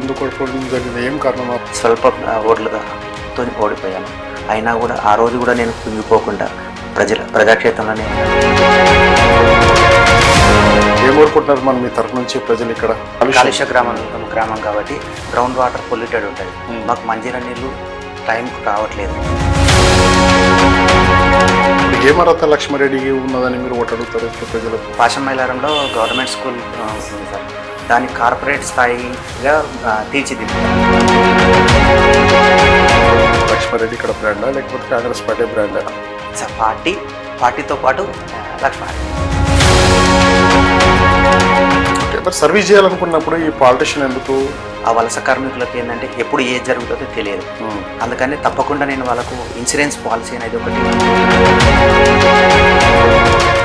ఎందుకు ఓడిపోవడం జరిగింది? ఏం కారణం? స్వల్ప ఓట్లతో ఓడిపోయాను. అయినా కూడా ఆ రోజు కూడా నేను కుంగిపోకుండా ప్రజాక్షేత్రంలోనే ఏం కోరుకుంటున్నారు మన మీ తరఫు నుంచి ప్రజలు? ఇక్కడ కాలుష్య గ్రామం కాబట్టి గ్రౌండ్ వాటర్ పొల్యూటెడ్ ఉంటుంది. మాకు మంజీరా నీళ్ళు టైంకు రావట్లేదు. ఏం అర్హత లక్ష్మారెడ్డి ఉన్నదని మీరు ఓటు అడుగుతారు ఇప్పుడు ప్రజలు? పాషమైలారంలో గవర్నమెంట్ స్కూల్ ఉంది సార్, దాన్ని కార్పొరేట్ స్థాయిగా తీర్చిదిద్దారు. లక్ష్మారెడ్డి ఇక్కడ బ్రాండా లేకపోతే కాంగ్రెస్ పార్టీ బ్రాండా? సార్ పార్టీతో పాటు లక్ష్మారెడ్డి. మరి సర్వీస్ చేయాలనుకున్నప్పుడు ఈ పాలిటిషియన్ ఎందుకు? ఆ వలస కార్మికులకు ఏంటంటే ఎప్పుడు ఏది జరుగుతుందో తెలియదు. అందుకని తప్పకుండా నేను వాళ్ళకు ఇన్సూరెన్స్ పాలసీ అనేది ఒకటి.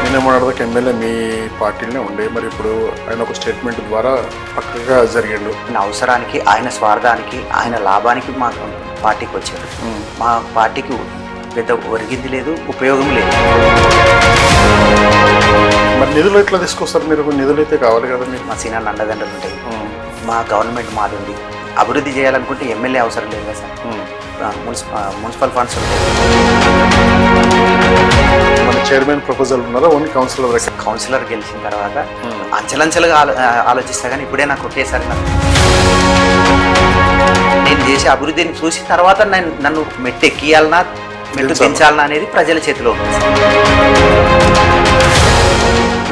నేనేమన్నదాకా ఎమ్మెల్యే మీ పార్టీలోనే ఉండే, మరి ఇప్పుడు ఆయన ఒక స్టేట్మెంట్ ద్వారా పక్కగా జరిగిండు. ఆయన అవసరానికి, ఆయన స్వార్థానికి, ఆయన లాభానికి మా పార్టీకి వచ్చాడు. మా పార్టీకి పెద్ద ఒరిగింది లేదు, ఉపయోగం లేదు. మరి నిధులు ఎట్లా తీసుకొస్తారు మీరు? నిధులు అయితే కావాలి కదా మీకు. మా సీనియర్ అండదండలు ఉంటాయి. మా గవర్నమెంట్ మాది ఉంది. అభివృద్ధి చేయాలనుకుంటే ఎమ్మెల్యే అవసరం లేదు కదా సార్. మున్సిపల్ ఫండ్స్ ఉంటాయి. మన చైర్మన్ ప్రపోజల్ ఉన్నారా? ఓన్లీ కౌన్సిలర్ గెలిచిన తర్వాత అంచెలంచెలుగా ఆలోచిస్తా, కానీ ఇప్పుడే నాకు ఒకేసారి నేను చేసే అభివృద్ధిని చూసిన తర్వాత నన్ను మెట్టు ఎక్కియాలన్నా మెట్టు పెంచాలన్నా అనేది ప్రజల చేతిలో ఉంది.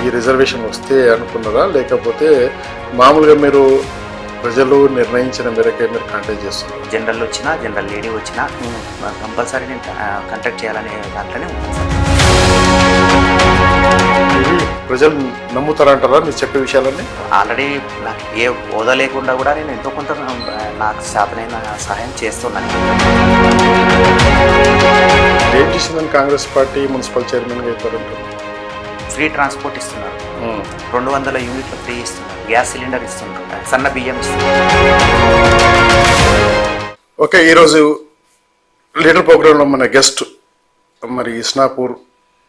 ఈ రిజర్వేషన్ వస్తే అనుకున్నారా, లేకపోతే మామూలుగా మీరు ప్రజలు నిర్ణయించిన మేరకే మీరు కాంటాక్ట్ చేస్తున్నారు? జనరల్ వచ్చినా, జనరల్ లేడీ వచ్చినా కంపల్సరీ నేను కాంటాక్ట్ చేయాలనే దాంట్లోనే ఉన్నాను సార్. ప్రజలు నమ్ముతారంటారా మీరు చెప్పే విషయాలన్నీ? ఆల్రెడీ నాకు ఏ హోదా లేకుండా కూడా నేను ఎంతో కొంత నాకు శాతనైన సహాయం చేస్తున్నాను. ఏం చేసిందని కాంగ్రెస్ పార్టీ మున్సిపల్ చైర్మన్గా అవుతారంటారు? ఫ్రీ ట్రాన్స్పోర్ట్ ఇస్తున్నారు, 200 యూనిట్లు ఫ్రీ ఇస్తున్నారు, గ్యాస్ సిలిండర్ ఇస్తున్నారు, సన్న బియ్యం ఇస్తున్నారు. ఓకే, ఈరోజు లీడర్ ప్రోగ్రాంలో మన గెస్ట్ మరి ఇస్నాపూర్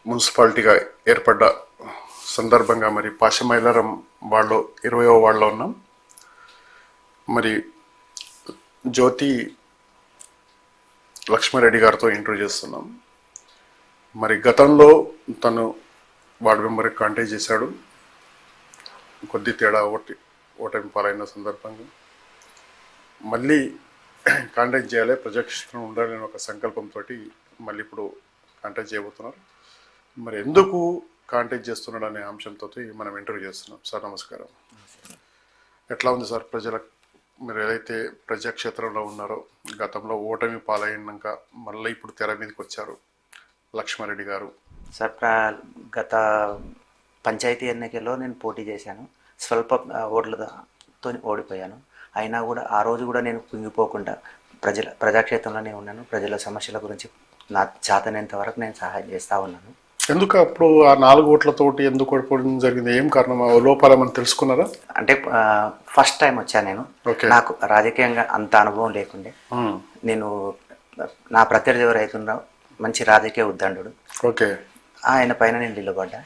మున్సిపాలిటీగా ఏర్పడ్డ సందర్భంగా మరి పాషమైలారం వార్డులో 20వ వార్డులో ఉన్నాం. మరి జ్యోతి లక్ష్మారెడ్డి గారితో ఇంటర్వ్యూ చేస్తున్నాం. మరి గతంలో తను వార్డు మెంబర్కి కాంటాక్ట్ చేశాడు. కొద్ది తేడా ఓటమి పాలైన సందర్భంగా మళ్ళీ కాంటాక్ట్ చేయాలి, ప్రజాక్షేత్రం ఉండాలని ఒక సంకల్పంతో మళ్ళీ ఇప్పుడు కాంటాక్ట్ చేయబోతున్నారు. మరి ఎందుకు కాంటాక్ట్ చేస్తున్నాడు అనే అంశంతో మనం ఇంటర్వ్యూ చేస్తున్నాం. సార్ నమస్కారం. ఎట్లా ఉంది సార్ మీరు ఏదైతే ప్రజాక్షేత్రంలో ఉన్నారో, గతంలో ఓటమి పాలైనాక మళ్ళీ ఇప్పుడు తెర మీదకి వచ్చారు లక్ష్మారెడ్డి గారు? సార్ గత పంచాయతీ ఎన్నికల్లో నేను పోటీ చేశాను. స్వల్ప ఓట్లతో ఓడిపోయాను. అయినా కూడా ఆ రోజు కూడా నేను కుంగిపోకుండా ప్రజాక్షేత్రంలోనే ఉన్నాను. ప్రజల సమస్యల గురించి నా చేతనైనంత వరకు నేను సహాయం చేస్తూ ఉన్నాను. ఎందుకు అప్పుడు ఆ 4 ఓట్లతోటి ఎందుకు ఓడిపోవడం జరిగింది? ఏం కారణం? లోపాలు మనం తెలుసుకున్నారా? అంటే ఫస్ట్ టైం వచ్చాను నేను. నాకు రాజకీయంగా అంత అనుభవం లేకుండే. నేను నా ప్రత్యర్థి ఎవరు అవుతున్నా మంచి రాజకీయ ఉద్దండు. ఓకే, ఆయన పైన నేను నిలబడ్డా.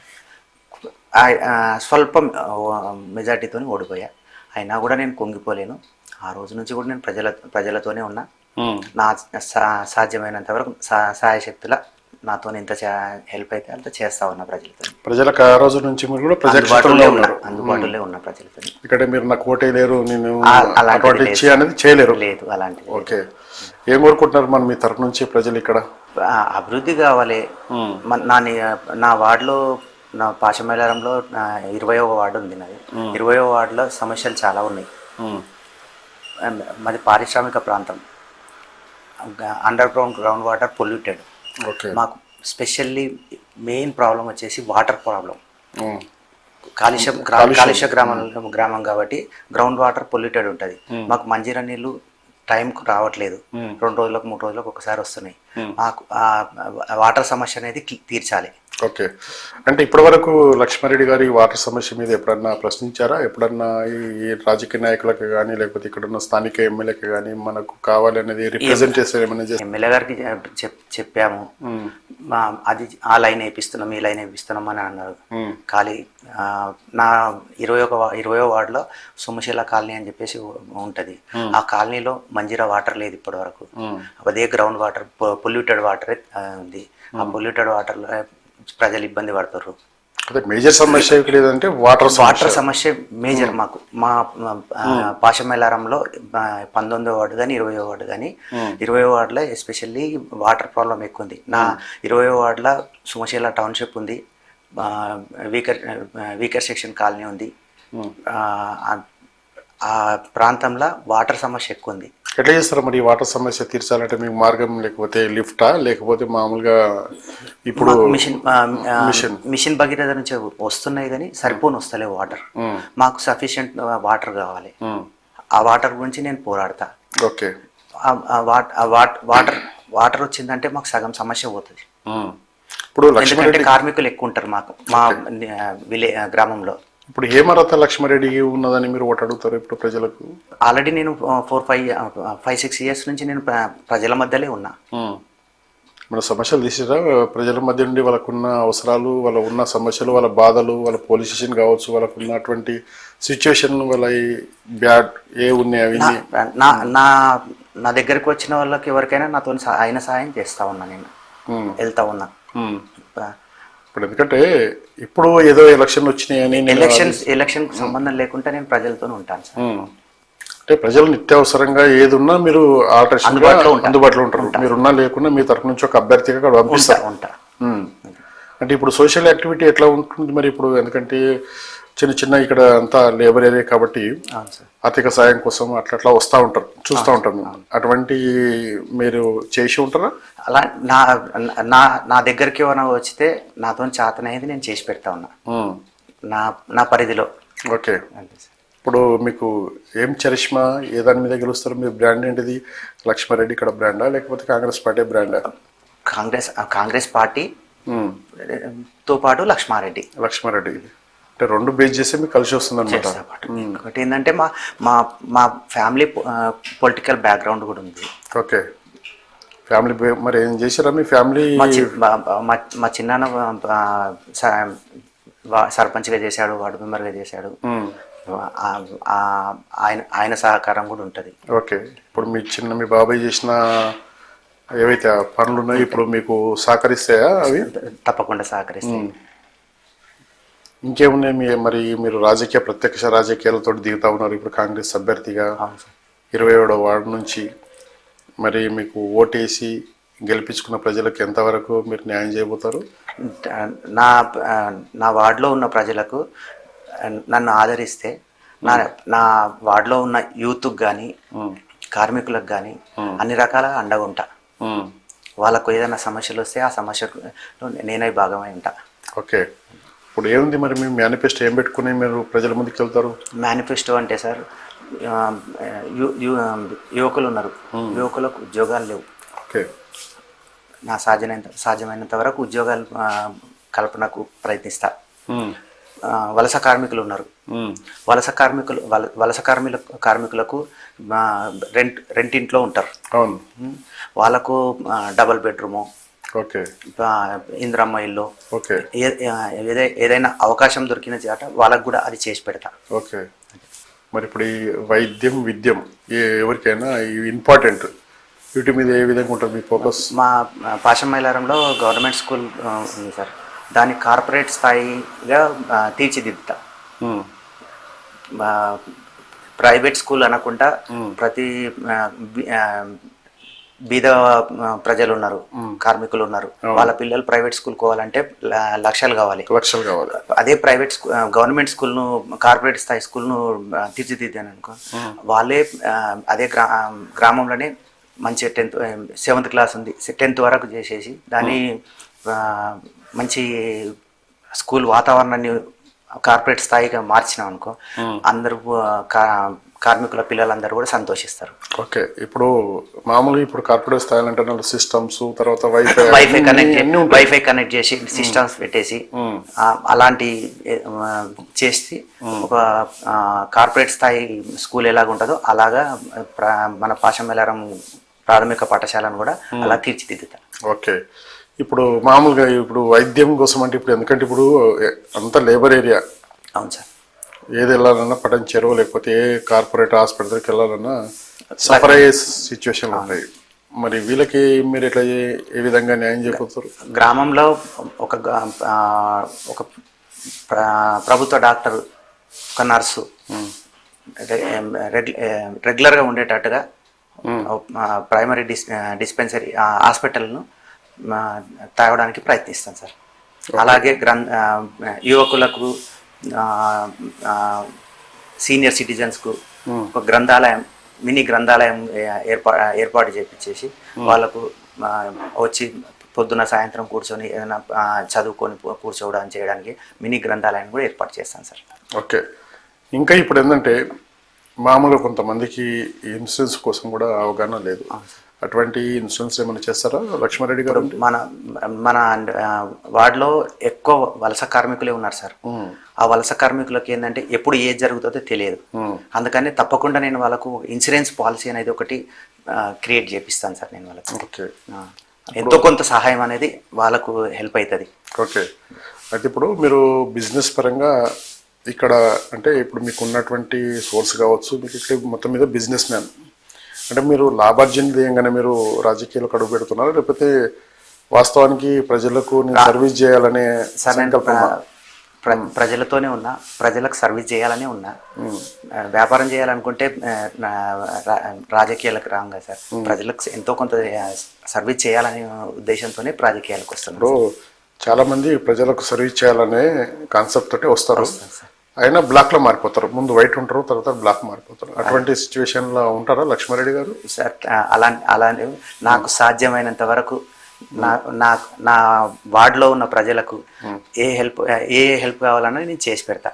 స్వల్ప మెజార్టీతో ఓడిపోయా. అయినా కూడా నేను కుంగిపోలేను. ఆ రోజు నుంచి కూడా నేను ప్రజలతోనే ఉన్నా. నా సాధ్యమైనంత వరకు సాయశక్తుల నాతో ఎంత హెల్ప్ అయితే అంత చేస్తా ఉన్నా ప్రజలతో. ప్రజలకు ఆ రోజు నుంచి మీరు కూడా అందుబాటులో ఉన్న ప్రజలతో. ఇక్కడ మీరు నాకు ఓటే లేరు, నేను అనేది చేయలేరు? లేదు అలాంటిది. ఓకే, ఏం కోరుకుంటున్నారు మన మీ తరఫు నుంచి ప్రజలు? ఇక్కడ అభివృద్ధి కావాలి. నా వార్డులో, నా పాషమైలారంలో 20వ వార్డు ఉంది నాది. 20వ వార్డులో సమస్యలు చాలా ఉన్నాయి. మాది పారిశ్రామిక ప్రాంతం. Under ground water polluted. మాకు స్పెషల్లీ మెయిన్ ప్రాబ్లం వచ్చేసి వాటర్ ప్రాబ్లం. కాలుష్య గ్రామం కాబట్టి గ్రౌండ్ వాటర్ పొల్యూటెడ్ ఉంటుంది. మాకు మంజీరా నీళ్ళు టైంకు రావట్లేదు. 2 రోజులకు 3 రోజులకు ఒకసారి వస్తున్నాయి. మాకు వాటర్ సమస్య అనేది తీర్చాలి. ఓకే. అంటే ఇప్పటి వరకు లక్ష్మారెడ్డి గారి వాటర్ సమస్య మీద ఎప్పుడన్నా ప్రశ్నించారా? ఎప్పుడన్నా ఈ రాజకీయ నాయకులకు కానీ లేకపోతే ఇక్కడున్న స్థానిక ఎమ్మెల్యేకి కానీ మనకు కావాలనేది రిప్రజెంటేషన్ ఏమైనా చేస్తారు? ఎమ్మెల్యే గారికి చెప్పాము. మా అది ఆ లైన్ వేపిస్తున్నాం, ఈ లైన్ వేపిస్తున్నాం అని అన్నారు. ఖాళీ నా 20వ వార్డులో సోమశీల కాలనీ అని చెప్పేసి ఉంటుంది. ఆ కాలనీలో మంజీరా వాటర్ లేదు ఇప్పటి వరకు. అదే గ్రౌండ్ వాటర్, పొల్యూటెడ్ వాటర్ ఉంది. ఆ పొల్యూటెడ్ వాటర్లో ప్రజలు ఇబ్బంది పడతారు. అదే మేజర్ సమస్య లేదంటే వాటర్ సమస్య మేజర్ మాకు. మా పాశమేలారంలో 19వ వార్డు కానీ 20వ వార్డు కానీ 20వ వార్డులో ఎస్పెషల్లీ వాటర్ ప్రాబ్లం ఎక్కువ ఉంది. నా 20వ వార్డులో సుమశీల టౌన్షిప్ ఉంది, వీకర్ సెక్షన్ కాలనీ ఉంది. ఆ ప్రాంతంలో వాటర్ సమస్య ఎక్కువ ఉంది. ఎట్లా చేస్తారు మరి వాటర్ సమస్య తీర్చాలంటే మీకు మార్గం లేకపోతే లిఫ్టా లేకపోతే మామూలుగా ఇప్పుడు మిషన్ భగీరథ నుంచి వస్తున్నాయి కానీ సరిపోని వస్తలేవు వాటర్. మాకు సఫిషియంట్ వాటర్ కావాలి. ఆ వాటర్ గురించి నేను పోరాడతా. ఓకే. వాటర్ వచ్చిందంటే మాకు సగం సమస్య పోతుంది. ఇప్పుడు ఎందుకంటే కార్మికులు ఎక్కువ ఉంటారు మాకు మా గ్రామంలో. ఇప్పుడు హేమరథ లక్ష్మారెడ్డి ఉన్నదని మీరు ఒకటి అడుగుతారు ఇప్పుడు ప్రజలకు? ఆల్రెడీ నేను 4-5-6 ఇయర్స్ నుంచి నేను ప్రజల మధ్యలో ఉన్నా. మన సమస్యలు తీసిరా ప్రజల మధ్య నుండి వాళ్ళకున్న అవసరాలు, వాళ్ళ ఉన్న సమస్యలు, వాళ్ళ బాధలు, వాళ్ళ పోలీస్ స్టేషన్ కావచ్చు, వాళ్ళకు ఉన్నటువంటి సిచ్యువేషన్, వాళ్ళ బ్యాడ్ ఏ ఉన్నాయి అవి నా దగ్గరకు వచ్చిన వాళ్ళకి ఎవరికైనా నాతో అయిన సహాయం చేస్తా ఉన్నా. నేను వెళ్తా ఉన్నా. ఇప్పుడు ఎందుకంటే ఇప్పుడు ఏదో ఎలక్షన్లు వచ్చినాయని ఎలక్షన్ సంబంధం లేకుండా నేను ప్రజలతో ఉంటాను సార్. అంటే ప్రజలు నిత్యావసరంగా ఏది ఉన్నా మీరు అందుబాటులో ఉంటారు. మీరున్నా లేకుండా మీ తరఫు నుంచి ఒక అభ్యర్థిగా అక్కడ పంపిస్తారు. అంటే ఇప్పుడు సోషల్ యాక్టివిటీ ఎట్లా ఉంటుంది మరి ఇప్పుడు? ఎందుకంటే చిన్న ఇక్కడ అంతా లేబర్ ఏరియా కాబట్టి ఆర్థిక సాయం కోసం అట్లా వస్తూ ఉంటారు, చూస్తూ ఉంటాం. అటువంటి మీరు చేసి ఉంటారా? అలా నా దగ్గరికి ఏమైనా వచ్చితే నాతో చేతనైంది నేను చేసి పెడతా ఉన్నా నా పరిధిలో. ఓకే. ఇప్పుడు మీకు ఏం చరిష్మా ఏ దాని మీద గెలుస్తారు? మీ బ్రాండ్ ఏంటిది? లక్ష్మారెడ్డి ఇక్కడ బ్రాండా లేకపోతే కాంగ్రెస్ పార్టీ బ్రాండా? కాంగ్రెస్ పార్టీ తో పాటు లక్ష్మారెడ్డి అంటే రెండు బేస్ చేసి మీకు కలిసి వస్తుంది అనమాట. ఒకటి ఏంటంటే మా ఫ్యామిలీ పొలిటికల్ బ్యాక్గ్రౌండ్ కూడా ఉంది. ఓకే. ఫ్యామిలీ మరి ఏం చేశారా మీ ఫ్యామిలీ? మా చిన్నాన్న సర్పంచ్గా చేశాడు, వార్డు మెంబర్గా చేశాడు. ఆయన సహకారం కూడా ఉంటుంది. ఓకే. ఇప్పుడు మీ బాబాయ్ చేసిన ఏవైతే పనులు ఉన్నాయో ఇప్పుడు మీకు సహకరిస్తాయా అవి? తప్పకుండా సహకరిస్తాయి. ఇంకేమున్నాయి మరి? మీరు ప్రత్యక్ష రాజకీయాలతో దిగుతా ఉన్నారు ఇప్పుడు కాంగ్రెస్ అభ్యర్థిగా 27వ వార్డు నుంచి. మరి మీకు ఓటేసి గెలిపించుకున్న ప్రజలకు ఎంతవరకు మీరు న్యాయం చేయబోతారు? నా వార్డులో ఉన్న ప్రజలకు నన్ను ఆదరిస్తే నా వార్డులో ఉన్న యూత్కి కానీ కార్మికులకు కానీ అన్ని రకాలుగా అండగా ఉంటా. వాళ్ళకు ఏదైనా సమస్యలు వస్తే ఆ సమస్యకు నేనే భాగమై ఉంటా. ఓకే. ఇప్పుడు ఏముంది మరి మీ మేనిఫెస్టో ఏం పెట్టుకుని మీరు ప్రజల ముందుకు వెళ్తారు? మేనిఫెస్టో అంటే సార్ యువకులు ఉన్నారు, యువకులకు ఉద్యోగాలు లేవు. ఓకే. నా సాధ్యమైనంత వరకు ఉద్యోగాలు కల్పనకు ప్రయత్నిస్తా. వలస కార్మికులు ఉన్నారు, వలస కార్మికులకు రెంట్ ఇంట్లో ఉంటారు. అవును. వాళ్ళకు డబుల్ బెడ్రూము, ఓకే, ఇందిరమ్మ ఇల్లు, ఓకే, ఏదైనా అవకాశం దొరికిన చేట వాళ్ళకు కూడా అది చేసి పెడతా. ఓకే. మరి ఇప్పుడు ఈ వైద్యం విద్యం ఎవరికైనా ఇంపార్టెంట్, వీటి మీద ఏ విధంగా ఉంటుంది మీ ఫోకస్? మా పాశమైలారంలో గవర్నమెంట్ స్కూల్ ఉంది సార్, దాన్ని కార్పొరేట్ స్థాయిగా తీర్చిదిద్దుతా. ప్రైవేట్ స్కూల్ అనకుండా ప్రతి బీద ప్రజలు ఉన్నారు, కార్మికులు ఉన్నారు, వాళ్ళ పిల్లలు ప్రైవేట్ స్కూల్ పోవాలంటే లక్షలు కావాలి. అదే ప్రైవేట్ గవర్నమెంట్ స్కూల్ను కార్పొరేట్ స్థాయి స్కూల్ను తీర్చిదిద్దాను అనుకో, వాళ్ళే అదే గ్రామంలోనే మంచి 7th క్లాస్ ఉంది, 10th వరకు చేసేసి దాన్ని మంచి స్కూల్ వాతావరణాన్ని కార్పొరేట్ స్థాయిగా మార్చినాం అనుకో, అందరూ కార్మికుల పిల్లలందరూ కూడా సంతోషిస్తారు. ఓకే. ఇప్పుడు మామూలుగా ఇప్పుడు కార్పొరేట్ స్థాయిలో అంటే సిస్టమ్స్, తర్వాత వైఫై కనెక్ట్ చేసి సిస్టమ్స్ పెట్టేసి అలాంటి చేసి ఒక కార్పొరేట్ స్థాయి స్కూల్ ఎలాగ ఉంటుందో అలాగా మన పాశమేలారం ప్రాథమిక పాఠశాలను కూడా అలా తీర్చిదిద్దుతారు. ఓకే. ఇప్పుడు మామూలుగా ఇప్పుడు వైద్యం కోసం అంటే ఇప్పుడు ఎందుకంటే ఇప్పుడు అంతా లేబర్ ఏరియా. అవును సార్. ఏది వెళ్ళాలన్నా పటన్ చెరువు లేకపోతే ఏ కార్పొరేట్ హాస్పిటల్కి వెళ్ళాలన్నా సఫర్ అయ్యే సిచ్యువేషన్లు ఉంటాయి. మరి వీళ్ళకి మీరు ఎట్లా ఏ విధంగా న్యాయం చేకూరుతారు? గ్రామంలో ఒక ఒక ప్రభుత్వ డాక్టర్, ఒక నర్సు రెగ్యులర్గా ఉండేటట్టుగా ప్రైమరీ డిస్పెన్సరీ హాస్పిటల్ను తేవడానికి ప్రయత్నిస్తాను సార్. అలాగే యువకులకు, సీనియర్ సిటిజన్స్కు ఒక గ్రంథాలయం, మినీ గ్రంథాలయం ఏర్పాటు చేపించేసి వాళ్ళకు వచ్చి పొద్దున సాయంత్రం కూర్చొని ఏదైనా చదువుకొని కూర్చోవడానికి చేయడానికి మినీ గ్రంథాలయం కూడా ఏర్పాటు చేస్తాను సార్. ఓకే. ఇంకా ఇప్పుడు ఏంటంటే మామూలుగా కొంతమందికి ఇన్సూరెన్స్ కోసం కూడా అవగాహన లేదు. అటువంటి ఇన్సూరెన్స్ ఏమైనా చేస్తారా లక్ష్మారెడ్డి గారు? మన వార్డులో ఎక్కువ వలస కార్మికులే ఉన్నారు సార్. ఆ వలస కార్మికులకి ఏంటంటే ఎప్పుడు ఏది జరుగుతుందో తెలియదు. అందుకని తప్పకుండా నేను వాళ్ళకు ఇన్సూరెన్స్ పాలసీ అనేది ఒకటి క్రియేట్ చేపిస్తాను సార్. నేను వాళ్ళకి ఓకే, ఎంతో కొంత సహాయం అనేది వాళ్ళకు హెల్ప్ అవుతుంది. ఓకే. అయితే ఇప్పుడు మీరు బిజినెస్ పరంగా ఇక్కడ అంటే ఇప్పుడు మీకు ఉన్నటువంటి సోర్స్ కావచ్చు, మీకు ఇక్కడ మొత్తం మీద బిజినెస్ మ్యాన్ అంటే మీరు లాభార్జన ధ్యేయంగానే మీరు రాజకీయాలకు అడుగు పెడుతున్నారా, లేకపోతే వాస్తవానికి ప్రజలకు సర్వీస్ చేయాలనే సంకల్పం? ప్రజలతోనే ఉన్నా, ప్రజలకు సర్వీస్ చేయాలనే ఉన్నా. వ్యాపారం చేయాలనుకుంటే రాజకీయాలకు రాంగా సార్. ప్రజలకు ఎంతో కొంత సర్వీస్ చేయాలనే ఉద్దేశంతోనే రాజకీయాలకు వస్తున్నారు. చాలా మంది ప్రజలకు సర్వీస్ చేయాలనే కాన్సెప్ట్ తోటే వస్తారు, అయినా బ్లాక్ లో మారిపోతారు. ముందు వైట్ ఉంటారు, తర్వాత బ్లాక్ మారిపోతారు. అటువంటి సిచ్యువేషన్ లో ఉంటారా లక్ష్మారెడ్డి గారు? సార్ అలాంటి నాకు సాధ్యమైనంత వరకు నా వార్డులో ఉన్న ప్రజలకు ఏ హెల్ప్ కావాలన్నా నేను చేసి పెడతా.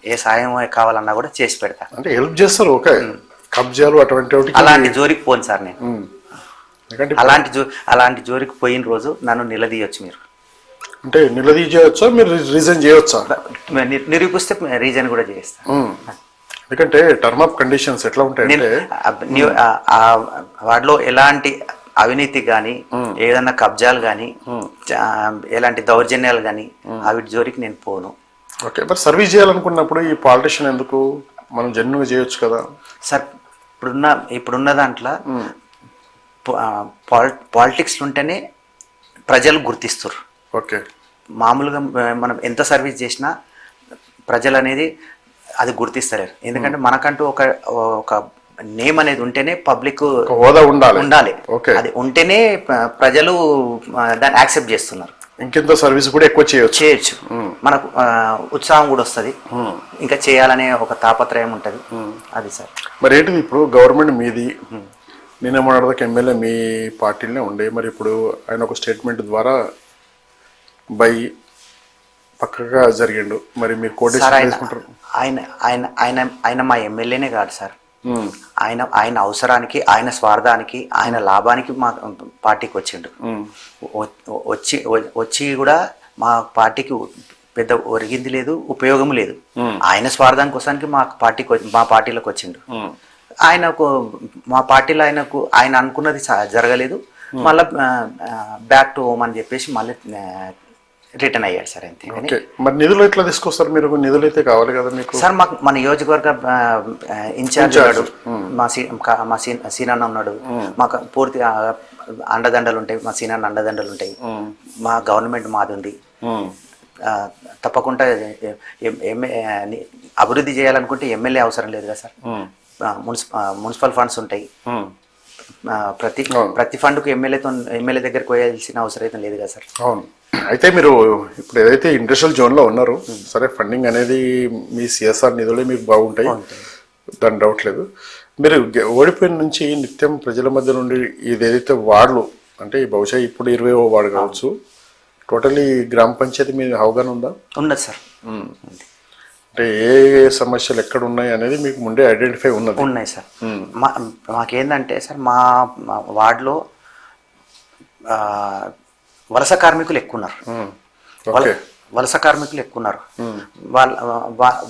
ఏ సాయం కావాలన్నా కూడా చేసి పెడతా. అంటే హెల్ప్ చేస్తారు. ఓకే. కబ్జాలు అటువంటి అలాంటి జోలికి పోను సార్ నేను. అలాంటి జోలికి పోయిన రోజు నన్ను నిలదీయొచ్చు మీరు. అంటే నిలదీయచ్చా, మీరు రీజన్ చేయవచ్చా? నిరూపిస్తే రీజన్ కూడా చేస్తాను. ఎందుకంటే టర్మ్ ఆఫ్ కండిషన్స్ ఎట్లా ఉంటాయంటే వాటిలో ఎలాంటి అవినీతి కానీ, ఏదన్నా కబ్జాలు కానీ, ఎలాంటి దౌర్జన్యాలు కానీ అవి జోలికి నేను పోను. ఓకే. మరి సర్వీస్ చేయాలనుకున్నప్పుడు ఈ పాలిటిషియన్ ఎందుకు? మనం జెన్యున్గా చేయొచ్చు కదా సార్. ఇప్పుడున్న దాంట్లో పాలిటిక్స్ ఉంటేనే ప్రజలు గుర్తిస్తారు. ఓకే. మామూలుగా మనం ఎంత సర్వీస్ చేసినా ప్రజలు అనేది అది గుర్తిస్తలేరు. ఎందుకంటే మనకంటూ ఒక నేమ్ అనేది ఉంటేనే పబ్లిక్ హోదా ఉండాలి. అది ఉంటేనే ప్రజలు దాన్ని యాక్సెప్ట్ చేస్తున్నారు. ఇంకెంత సర్వీస్ కూడా ఎక్కువ చేయొచ్చు. మనకు ఉత్సాహం కూడా వస్తుంది, ఇంకా చేయాలనే ఒక తాపత్రయం ఉంటుంది. అది సార్. మరి ఏంటిది ఇప్పుడు గవర్నమెంట్ మీది, నేనేమన్నాడు ఎమ్మెల్యే మీ పార్టీలోనే ఉండే, మరి ఇప్పుడు ఆయన ఒక స్టేట్మెంట్ ద్వారా బై పక్కగా జరిగిండు, మరి మీరు కోటేసుకుంటారు? ఆయన మా ఎమ్మెల్యేనే కాదు సార్. ఆయన అవసరానికి, ఆయన స్వార్థానికి, ఆయన లాభానికి మా పార్టీకి వచ్చిండు. వచ్చి కూడా మా పార్టీకి పెద్ద ఒరిగింది లేదు, ఉపయోగం లేదు. ఆయన స్వార్థం కోసానికి మా పార్టీలోకి వచ్చిండు. మా పార్టీలో ఆయన అనుకున్నది జరగలేదు. మళ్ళీ బ్యాక్ టు హోమ్ అని చెప్పేసి మళ్ళీ రిటర్న్ అయ్యాడు సార్. అంతే. మరి నిధులు ఎట్లా తీసుకొస్తారు మీరు? నిధులు అయితే కావాలి కదా మీకు. సార్ మాకు మన నియోజకవర్గ ఇన్ఛార్జ్ ఉన్నాడు, మా సీనన్న ఉన్నాడు. మాకు పూర్తి అండదండలు ఉంటాయి, మా సీనన్న అండదండలు ఉంటాయి. మా గవర్నమెంట్ మాది ఉంది. తప్పకుండా అభివృద్ధి చేయాలనుకుంటే ఎమ్మెల్యే అవసరం లేదు కదా సార్. మున్సిపల్ ఫండ్స్ ఉంటాయి. ప్రతి ఫండ్కు ఎమ్మెల్యే దగ్గరికి పోయాల్సిన అవసరం అయితే లేదు కదా సార్. అవును. అయితే మీరు ఇప్పుడు ఏదైతే ఇండస్ట్రియల్ జోన్లో ఉన్నారో, సరే ఫండింగ్ అనేది మీ సిఎస్ఆర్ నిధులే మీకు బాగుంటాయి, దాని డౌట్ లేదు. మీరు ఓడిపోయిన నుంచి నిత్యం ప్రజల మధ్య నుండి ఇది ఏదైతే వార్డులు అంటే బహుశా ఇప్పుడు 20వ వార్డు కావచ్చు, టోటలీ గ్రామ పంచాయతీ మీద అవగాహన ఉందా? ఉన్నది సార్. అంటే ఏ ఏ సమస్యలు ఎక్కడ ఉన్నాయి అనేది మీకు ముందే ఐడెంటిఫై ఉన్నది. ఉన్నాయి సార్. మాకేందంటే సార్ మా వార్డులో వలస కార్మికులు ఎక్కువ ఉన్నారు. ఓకే. వలస కార్మికులు ఎక్కువ ఉన్నారు.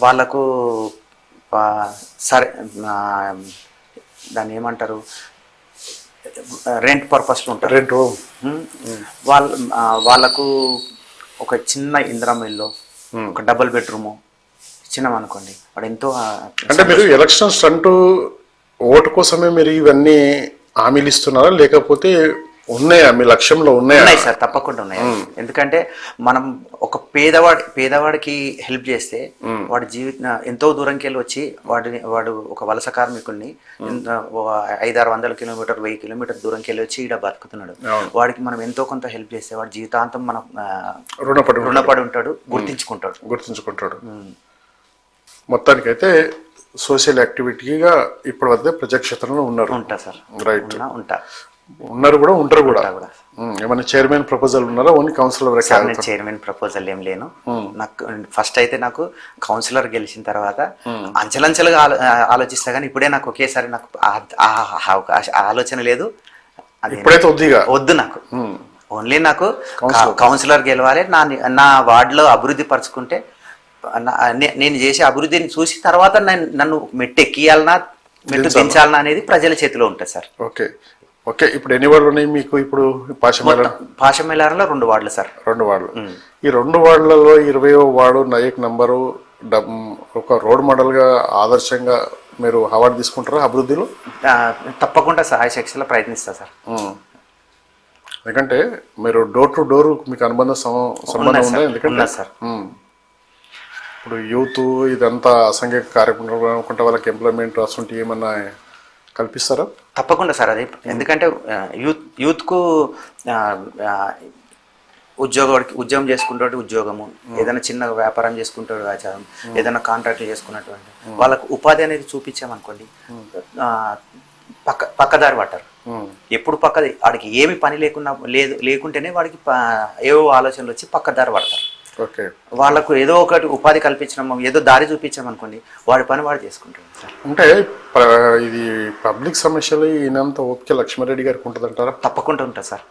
వాళ్ళకు సరే దాన్ని ఏమంటారు, రెంట్ పర్పస్లో ఉంటారు. రెంట్ వాళ్ళకు ఒక చిన్న ఇందిరమ్మ ఇల్లు, ఒక డబుల్ బెడ్రూము ఇచ్చినాం అనుకోండి, వాడు ఎంతో. అంటే మీరు ఎలక్షన్ స్టంట్ ఓటు కోసమే మీరు ఇవన్నీ హామీలు ఇస్తున్నారా, లేకపోతే ఉన్నాయా మీ లక్ష్యంలో? ఉన్నాయి సార్, తప్పకుండా ఉన్నాయి. ఎందుకంటే మనం ఒక పేదవాడికి హెల్ప్ చేస్తే వాడి ఎంతో దూరంకి వెళ్ళి వచ్చి వాడు ఒక వలస కార్మికుడిని 500-600 కిలోమీటర్ 1000 కిలోమీటర్ దూరంకి వెళ్ళి వచ్చి ఇక్కడ బతుకుతున్నాడు. వాడికి మనం ఎంతో కొంత హెల్ప్ చేస్తే వాడి జీవితాంతం మనం రుణపడి ఉంటాడు, గుర్తించుకుంటాడు. మొత్తానికైతే సోషల్ యాక్టివిటీగా ఇప్పటి వద్ద ప్రజాక్షేత్రంలో ఉన్నారు. ఉంటా సార్. రైట్. ఉంటారు కూడా. ఏమైనా చైర్మన్ ప్రపోజల్ ఉన్నారా, ఓన్లీ కౌన్సిలర్? చైర్మన్ ప్రపోజల్ ఏం లేను. నాకు ఫస్ట్ అయితే నాకు కౌన్సిలర్ గెలిచిన తర్వాత అంచెలంచెలుగా ఆలోచిస్తా, కానీ ఇప్పుడే నాకు ఒకేసారి నాకు ఆలోచన లేదు. వద్దు నాకు. ఓన్లీ నాకు కౌన్సిలర్ గెలవాలి. నా వార్డులో అభివృద్ధి పరుచుకుంటే నేను చేసే అభివృద్ధిని చూసి తర్వాత నన్ను మెట్టు ఎక్కియాలనా మెట్టు దించాలనా అనేది ప్రజల చేతిలో ఉంటుంది సార్. ఓకే. ఇప్పుడు ఎన్ని వార్డులు ఉన్నాయి మీకు? ఇప్పుడు పాషమేలారంలో 2 వార్డులు సార్. 2 వార్డులు. ఈ 2 వార్డులలో 20వ వార్డు నాయక్ నంబరు ఒక రోడ్ మోడల్ గా ఆదర్శంగా మీరు అవార్డు తీసుకుంటారా అభివృద్ధిలో? తప్పకుండా సహాయ శక్తిలో ప్రయత్నిస్తా సార్. ఎందుకంటే మీరు డోర్ టు డోర్ మీకు సంబంధం ఉందా? ఎందుకంటే సార్ ఇప్పుడు యూత్ ఇదంతా అసంఘిక కార్యక్రమం అనుకుంటే వాళ్ళకి ఎంప్లాయ్మెంట్ అసలు ఏమన్నా కల్పిస్తారా? తప్పకుండా సార్. అది ఎందుకంటే యూత్కు ఉద్యోగం చేసుకుంటే ఉద్యోగము, ఏదైనా చిన్న వ్యాపారం చేసుకుంటాడు ఆచారం, ఏదైనా కాంట్రాక్ట్లు చేసుకున్నటువంటి వాళ్ళకు ఉపాధి అనేది చూపించామనుకోండి, పక్కదారి పట్టారు. ఎప్పుడు వాడికి ఏమి పని లేకుంటేనే వాడికి ఏవో ఆలోచనలు వచ్చి పక్కదారి పడతారు. వాళ్ళకు ఏదో ఒకటి ఉపాధి కల్పించడం, ఏదో దారి చూపించాం అనుకోండి, వాడి పని వాడు చేసుకుంటాడు. అంటే ఇది పబ్లిక్ సమస్యలు ఈయనంత ఓపిక లక్ష్మారెడ్డి గారికి ఉంటుందంటారా? తప్పకుండా ఉంటుంది సార్.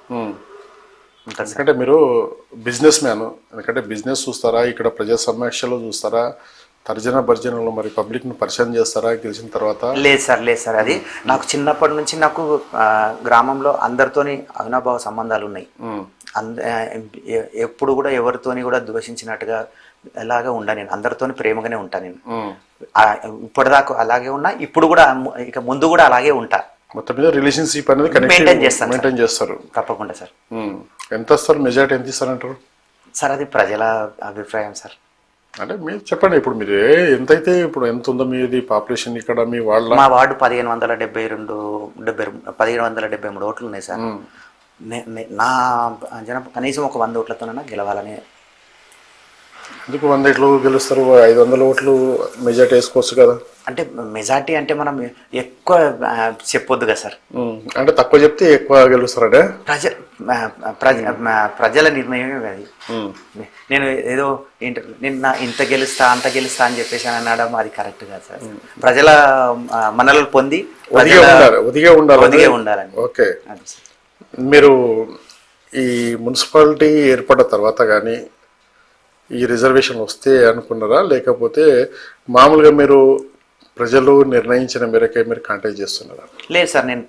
ఎందుకంటే మీరు బిజినెస్ మ్యాన్, ఎందుకంటే బిజినెస్ చూస్తారా, ఇక్కడ ప్రజా సమస్యలు చూస్తారా, తర్జన భర్జనలో మరి పబ్లిక్ ను పరిచయం చేస్తారా గెలిచిన తర్వాత? లేదు సార్. అది నాకు చిన్నప్పటి నుంచి నాకు గ్రామంలో అందరితోని అవినాభావ సంబంధాలు ఉన్నాయి. ఎప్పుడు కూడా ఎవరితోని కూడా దూషించినట్టుగా ఎలాగా ఉండా, నేను అందరితోని ప్రేమగానే ఉంటా. నేను ఇప్పటిదాకా అలాగే ఉన్నా, ఇప్పుడు కూడా ఇక ముందు కూడా అలాగే ఉంటా. మొత్తం మీద రిలేషన్షిప్ అనేది మెయింటైన్ చేస్తారు. తప్పకుండా సార్. ఎంత వస్తారు, మెజారిటీ ఎంత ఇస్తారంటారు సార్? అది ప్రజల అభిప్రాయం సార్. అంటే మీరు చెప్పండి, ఇప్పుడు మీరు ఎంతైతే ఇప్పుడు ఎంత ఉందో మీది పాపులేషన్ ఇక్కడ మీ వాళ్ళ? మా వార్డు 1573 ఓట్లు ఉన్నాయి సార్. నా కనీసం ఒక 100 ఓట్లతోనైనా గెలవాలని. ఎందుకు 100 ఓట్లు గెలుస్తారు? 500 ఓట్లు మెజార్టీ వేసుకోవచ్చు కదా. అంటే మెజార్టీ అంటే మనం ఎక్కువ చెప్పొద్దు కదా సార్. అంటే తక్కువ చెప్తే ఎక్కువ గెలుస్తారంటే ప్రజల నిర్ణయమే అది. నేను ఏదో ఇంత గెలుస్తా అంత గెలుస్తా అని చెప్పేసి అనడం అది కరెక్ట్ కాదు సార్. ప్రజల మనలు పొంది ఒదిగే ఉండాలని. ఓకే. మీరు ఈ మున్సిపాలిటీ ఏర్పడిన తర్వాత కానీ ఈ రిజర్వేషన్ వస్తే అనుకున్నారా, లేకపోతే మామూలుగా మీరు ప్రజలు నిర్ణయించిన మేరకే మీరు కాంటాక్ట్ చేస్తున్నారా? లేదు సార్, నేను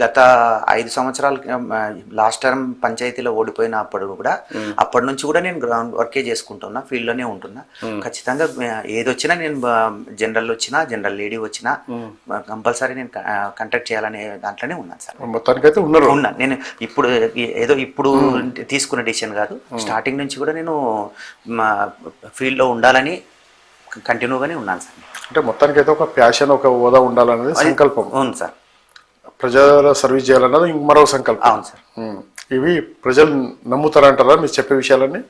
గత 5 సంవత్సరాలు లాస్ట్ టర్మ్ పంచాయతీలో ఓడిపోయినప్పుడు కూడా అప్పటి నుంచి కూడా నేను గ్రౌండ్ వర్కే చేసుకుంటున్నా, ఫీల్డ్లోనే ఉంటున్నా. ఖచ్చితంగా ఏదొచ్చినా నేను జనరల్ వచ్చినా, జనరల్ లేడీ వచ్చినా కంపల్సరీ నేను కాంటాక్ట్ చేయాలనే దాంట్లోనే ఉన్నాను సార్. మొత్తానికైతే ఉన్నా. నేను ఇప్పుడు తీసుకున్న డిసిషన్ కాదు, స్టార్టింగ్ నుంచి కూడా నేను ఫీల్డ్లో ఉండాలని కంటిన్యూగానే ఉన్నాను సార్. అంటే మొత్తానికి అయితే ఒక ప్యాషన్, ఒక హోదా ఉండాలనేది సంకల్పం. అవును సార్. ప్రజల సర్వీస్ చేయాలన్నది మరో సంకల్పం. అవును సార్. ఇవి ప్రజలు నమ్ముతారంటారా మీరు చెప్పే విషయాలన్నీ?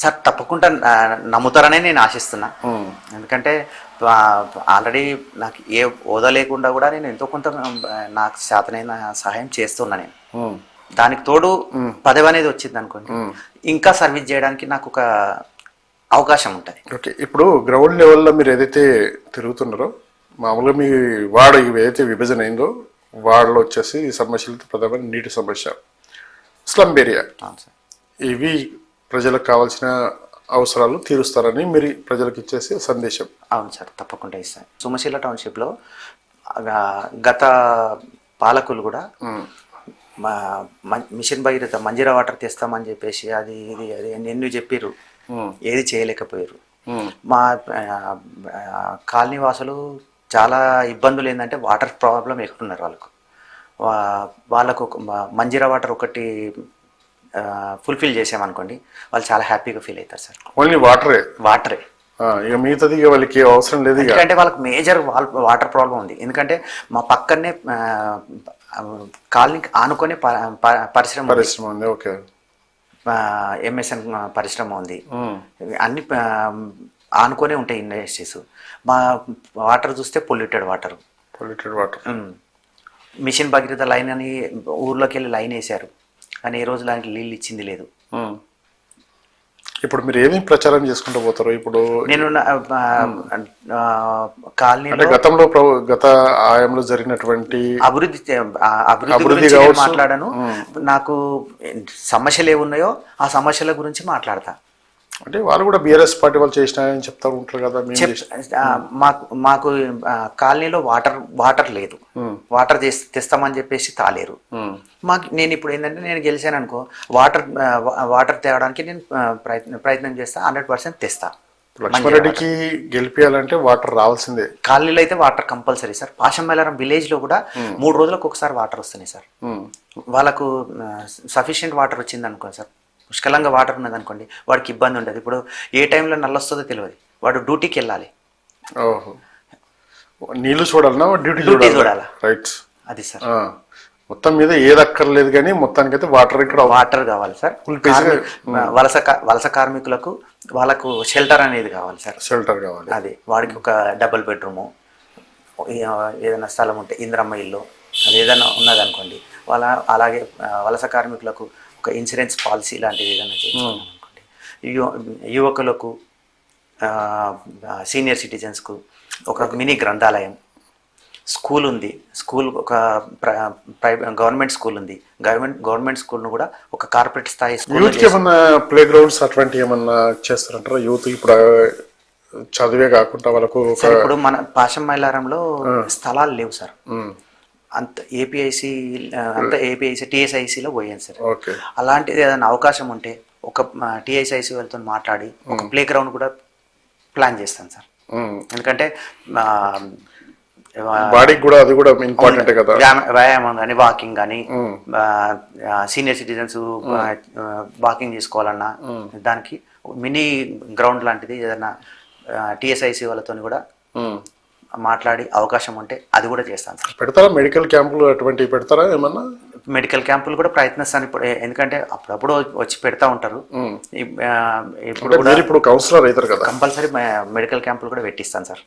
సార్ తప్పకుండా నమ్ముతారనే నేను ఆశిస్తున్నా. ఎందుకంటే ఆల్రెడీ నాకు ఏ హోదా లేకుండా కూడా నేను ఎంతో కొంత నాకు శాతనైన సహాయం చేస్తున్నా. నేను దానికి తోడు పదవి అనేది వచ్చింది అనుకోండి, ఇంకా సర్వీస్ చేయడానికి నాకు ఒక అవకాశం ఉంటుంది. ఓకే, ఇప్పుడు గ్రౌండ్ లెవెల్లో మీరు ఏదైతే తిరుగుతున్నారో మామూలుగా మీ వాడ ఏదైతే విభజన అయిందో వాడలో వచ్చేసి ఈ సమస్యలతో ప్రధానమైన నీటి సమస్య, స్లమ్ ఏరియా, అవును సార్. ఇవి ప్రజలకు కావాల్సిన అవసరాలు తీరుస్తారని మీరు ప్రజలకు ఇచ్చేసి సందేశం. అవును సార్, తప్పకుండా ఇస్తాను. సుమశీల టౌన్షిప్లో గత పాలకులు కూడా మిషన్ భగీరథ మంజీరా వాటర్ తెస్తామని చెప్పేసి అది ఇది అది ఎన్ని చెప్పారు, ఏది చేయలేకపోయారు. మా కాలనీ వాసులు చాలా ఇబ్బందులు ఏంటంటే వాటర్ ప్రాబ్లం ఎక్కుతున్నారు వాళ్ళకు. వాళ్ళకు మంజీరా వాటర్ ఒకటి ఫుల్ఫిల్ చేసామనుకోండి, వాళ్ళు చాలా హ్యాపీగా ఫీల్ అవుతారు సార్. ఓన్లీ వాటరే? వాటరే. ఇక మిగతాది ఇక వాళ్ళకి అవసరం లేదు. ఎందుకంటే వాళ్ళకి మేజర్ వాటర్ ప్రాబ్లం ఉంది. ఎందుకంటే మా పక్కనే కాలనీకి ఆనుకొని పరిశ్రమ ఉంది. ఓకే, ఎంఎస్ఎన్ పరిశ్రమ ఉంది. అన్ని ఆనుకొనే ఉంటాయి ఇండస్ట్రీస్. మా వాటర్ చూస్తే polluted water. Mission Bhagiratha line అని ఊర్లోకి వెళ్ళి లైన్ వేశారు, కానీ ఏ రోజు లాంటి నీళ్ళు ఇచ్చింది లేదు. ఇప్పుడు మీరు ఏమి ప్రచారం చేసుకుంటూ పోతారు? ఇప్పుడు నేను కాలనీలో గత ఆయంలో జరిగినటువంటి అభివృద్ధి గురించి మాట్లాడాను. నాకు సమస్యలు ఏమున్నాయో ఆ సమస్యల గురించి మాట్లాడతా. అంటే వాళ్ళు కూడా బీఆర్ఎస్ పార్టీ వాళ్ళు చేసినాయని చెప్తా ఉంటారు కదా. మాకు కాలనీలో వాటర్ లేదు. వాటర్ తెస్తామని చెప్పేసి తాలేరు. నేను ఇప్పుడు ఏంటంటే నేను గెలిచాను అనుకో, వాటర్ తేవడానికి నేను ప్రయత్నం చేస్తా. 100% తెస్తా. లక్ష్మారెడ్డికి గెలిపించాలంటే వాటర్ రావాల్సిందే. కాలనీలో అయితే వాటర్ కంపల్సరీ సార్. పాషంమైలారం విలేజ్ లో కూడా 3 రోజులకు ఒకసారి వాటర్ వస్తున్నాయి సార్. వాళ్ళకు సఫిషియెంట్ వాటర్ వచ్చింది అనుకో సార్, పుష్కలంగా వాటర్ ఉన్నది అనుకోండి, వాడికి ఇబ్బంది ఉండదు. ఇప్పుడు ఏ టైంలో నల్లొస్తుందో తెలియదు, వాడు డ్యూటీకి వెళ్ళాలి. ఓహో, నీళ్లు చూడాలన్నా డ్యూటీ చూడాలా? రైట్, అది సార్. మొత్తం మీద ఏది అక్కర్లేదు కానీ మొత్తానికైతే వాటర్ ఇక్కడ వాటర్ కావాలి సార్. వలస కార్మికులకు వాళ్ళకు షెల్టర్ అనేది కావాలి సార్. షెల్టర్ కావాలి. అది వాడికి ఒక డబుల్ బెడ్రూము, ఏదైనా స్థలం ఉంటే ఇంద్రమ్మ ఇల్లు, అది ఏదైనా ఉన్నదనుకోండి. అలాగే వలస కార్మికులకు ఒక ఇన్సూరెన్స్ పాలసీ లాంటిది ఏదైనా చేయించుకున్నాం అనుకోండి. యువకులకు, సీనియర్ సిటిజన్స్కు ఒక మినీ గ్రంథాలయం, స్కూల్ ఉంది. స్కూల్ ఒక గవర్నమెంట్ స్కూల్ ఉంది. గవర్నమెంట్ స్కూల్ను కూడా ఒక కార్పొరేట్ స్థాయి స్కూల్. యూత్ ఏమన్నా ప్లే గ్రౌండ్స్ అటువంటి ఏమన్నా చేస్తారంటారా? యూత్ ఇప్పుడు చదివే కాకుండా వాళ్ళకు ఇప్పుడు మన పాషంమైలారంలో స్థలాలు లేవు సార్. అంత ఏపీఐసి టీఎస్ఐసిలో పోయాను సార్. అలాంటిది ఏదైనా అవకాశం ఉంటే ఒక టీఎస్ఐసి వాళ్ళతో మాట్లాడి ఒక ప్లే గ్రౌండ్ కూడా ప్లాన్ చేస్తాను సార్. ఎందుకంటే బాడీకి కూడా అది కూడా ఇంపార్టెంట్ కదా, వ్యాయామం కానీ వాకింగ్ కానీ, సీనియర్ సిటిజన్స్ వాకింగ్ చేసుకోవాలన్నా దానికి మినీ గ్రౌండ్ లాంటిది ఏదైనా టీఎస్ఐసి వాళ్ళతో కూడా మాట్లాడి అవకాశం ఉంటే అది కూడా చేస్తాను సార్. పెడతారా మెడికల్ క్యాంపులు అటువంటివి పెడతారా? ఏమన్నా మెడికల్ క్యాంపులు కూడా ప్రయత్నిస్తాను ఇప్పుడు. ఎందుకంటే అప్పుడప్పుడు వచ్చి పెడతా ఉంటారు. ఇప్పుడు కౌన్సిలర్ అవుతారు కదా, కంపల్సరీ మెడికల్ క్యాంపులు కూడా పెట్టిస్తాను సార్.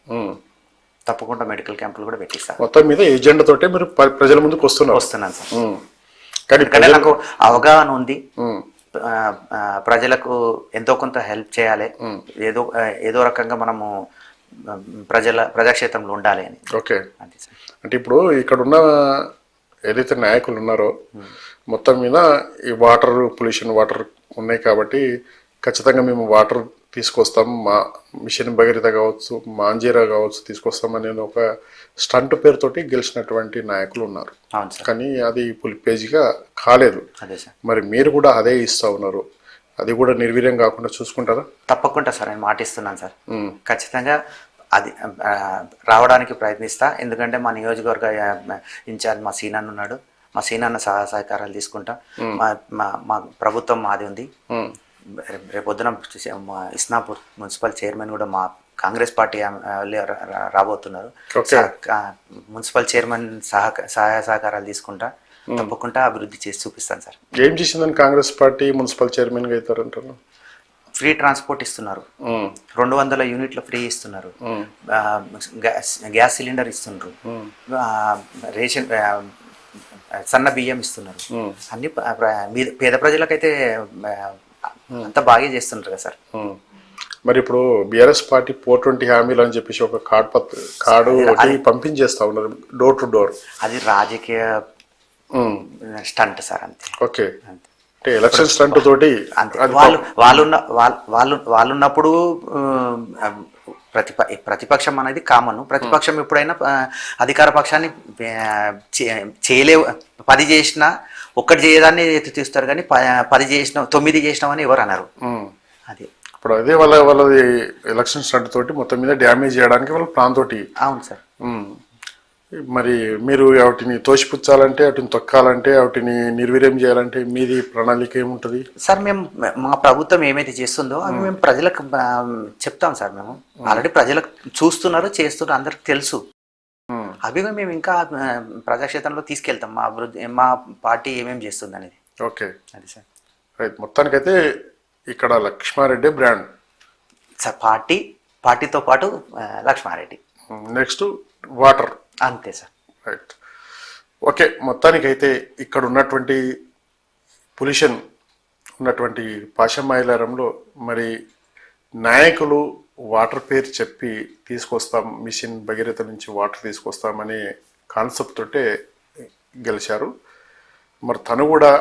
తప్పకుండా మెడికల్ క్యాంపులు కూడా పెట్టిస్తాను. మొత్తం మీద ఏజెండా తోటే మీరు ప్రజల ముందుకు వస్తున్నాను సార్. కానీ నాకు అవగాహన ఉంది, ప్రజలకు ఎంతో కొంత హెల్ప్ చేయాలి, ఏదో రకంగా మనము ప్రజాక్షేత్రంలో ఉండాలి అని. ఓకే, అంటే ఇప్పుడు ఇక్కడున్న ఏదైతే నాయకులు ఉన్నారో మొత్తం మీద ఈ వాటర్ పొల్యూషన్ వాటర్ ఉన్నాయి కాబట్టి ఖచ్చితంగా మేము వాటర్ తీసుకొస్తాం, మా మిషన్ భగీరథ కావచ్చు, మాంజీరా కావచ్చు తీసుకొస్తామని ఒక స్టంట్ పేరుతోటి గెలిచినటువంటి నాయకులు ఉన్నారు. కానీ అది పులిపేజీగా కాలేదు. మరి మీరు కూడా అదే ఇస్తా ఉన్నారు, అది కూడా నిర్వీర్యం కాకుండా చూసుకుంటారా? తప్పకుండా సార్, నేను మాటిస్తున్నాను సార్. ఖచ్చితంగా అది రావడానికి ప్రయత్నిస్తా. ఎందుకంటే మా నియోజకవర్గ ఇన్ఛార్జ్ మా సీనన్న ఉన్నాడు. మా సీనన్న సహాయ సహకారాలు తీసుకుంటా. మా ప్రభుత్వం మాది ఉంది. రేపొద్దున ఇస్నాపూర్ మున్సిపల్ చైర్మన్ కూడా మా కాంగ్రెస్ పార్టీ రాబోతున్నారు. మున్సిపల్ చైర్మన్ సహాయ సహకారాలు తీసుకుంటా. తప్పకుండా అభివృద్ధి చేసి చూపిస్తాను సార్. ఏం చేసిందని కాంగ్రెస్ పార్టీ మున్సిపల్ చైర్మన్గా అవుతారంటారు? ఫ్రీ ట్రాన్స్పోర్ట్ ఇస్తున్నారు, 200 యూనిట్లు ఫ్రీ ఇస్తున్నారు, గ్యాస్ సిలిండర్ ఇస్తున్నారు, రేషన్ సన్న బియ్యం ఇస్తున్నారు. అన్ని పేద ప్రజలకైతే అంతా బాగా చేస్తున్నారు కదా సార్. మరి ఇప్పుడు బీఆర్ఎస్ పార్టీ 420 హామీలు అని చెప్పేసి ఒక కార్డు ఒకటి పంపించేస్తా ఉన్నారు డోర్ టు డోర్. అది రాజకీయ స్టంట్ సార్, అంతే. ఓకే, అంటే ఎలక్షన్ స్టంట్ తోటి అంతే. వాళ్ళున్నప్పుడు ప్రతిపక్షం అనేది కామన్. ప్రతిపక్షం ఎప్పుడైనా అధికార పక్షాన్ని చేయలేవు. 10 చేసినా ఒక్కటి చేయదాన్ని ఎత్తి తీస్తారు, కానీ 10 చేసినా 9 చేసినామని ఎవరు అన్నారు. అది ఇప్పుడు అదే వాళ్ళది ఎలక్షన్ స్టంట్ తోటి మొత్తం మీద డ్యామేజ్ చేయడానికి వాళ్ళ ప్లాన్ తోటి. అవును సార్. మరి మీరు వాటిని తోసిపుచ్చాలంటే, వాటిని తొక్కాలంటే, వాటిని నిర్వీర్యం చేయాలంటే మీది ప్రణాళిక ఏముంటుంది సార్? మేము మా ప్రభుత్వం ఏమైతే చేస్తుందో అవి మేము ప్రజలకు చెప్తాం సార్. మేము ఆల్రెడీ ప్రజలకు చూస్తున్నారు, చేస్తున్నారు, అందరికి తెలుసు. అవి మేము ఇంకా ప్రజాక్షేత్రంలో తీసుకెళ్తాం, మా అభివృద్ధి, మా పార్టీ ఏమేమి చేస్తుంది అనేది. ఓకే, అది సార్. రైట్. మొత్తానికైతే ఇక్కడ లక్ష్మారెడ్డి బ్రాండ్ సార్. పార్టీతో పాటు లక్ష్మారెడ్డి. Next water. అంతే సార్. రైట్. ఓకే, మొత్తానికైతే ఇక్కడ ఉన్నటువంటి పొల్యూషన్ ఉన్నటువంటి పాశమైలారంలో మరి నాయకులు వాటర్ పేరు చెప్పి తీసుకొస్తాం, మిషన్ భగీరథ నుంచి వాటర్ తీసుకొస్తామనే కాన్సెప్ట్ తోటే గెలిచారు. మరి తను కూడా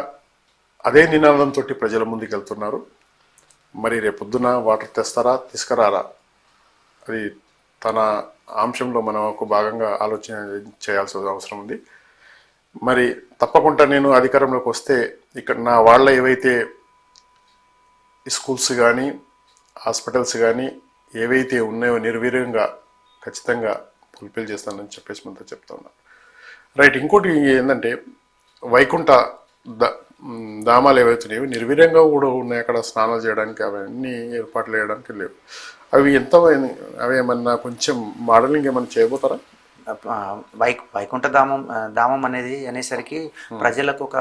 అదే నినాదంతో ప్రజల ముందుకు వెళ్తున్నారు. మరి రేపొద్దున వాటర్ తెస్తారా, తీసుకురారా, అది తన అంశంలో మనం ఒక భాగంగా ఆలోచన చేయాల్సిన అవసరం ఉంది. మరి తప్పకుండా నేను అధికారంలోకి వస్తే ఇక్కడ నా వాళ్ళ ఏవైతే స్కూల్స్ కానీ హాస్పిటల్స్ కానీ ఏవైతే ఉన్నాయో నిర్వీర్యంగా ఖచ్చితంగా ఫుల్ఫిల్ చేస్తానని చెప్పేసి మనతో చెప్తా ఉన్నాను. రైట్. ఇంకోటి ఏంటంటే వైకుంఠ ధామాలు ఏవైతున్నాయో నిర్వీర్యంగా కూడా ఉన్నాయి. అక్కడ స్నానాలు చేయడానికి అవన్నీ ఏర్పాట్లు చేయడానికి లేవు. అవి ఎంత, అవి ఏమన్నా కొంచెం మోడలింగ్ ఏమన్నా చేయబోతారా? వైకుంఠ ధామం అనేసరికి ప్రజలకు ఒక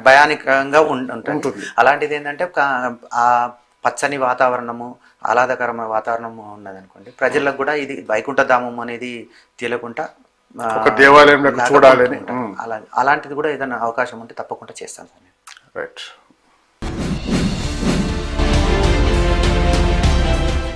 భయానికంగా ఉంటుంది. అలాంటిది ఏంటంటే ఆ పచ్చని వాతావరణము, ఆహ్లాదకరమైన వాతావరణము ఉన్నదనుకోండి, ప్రజలకు కూడా ఇది వైకుంఠ ధామం అనేది తెలియకుండా ఒక దేవాలయం చూడాలని అలాంటిది కూడా ఏదైనా అవకాశం ఉంటే తప్పకుండా చేస్తాను సార్. రైట్.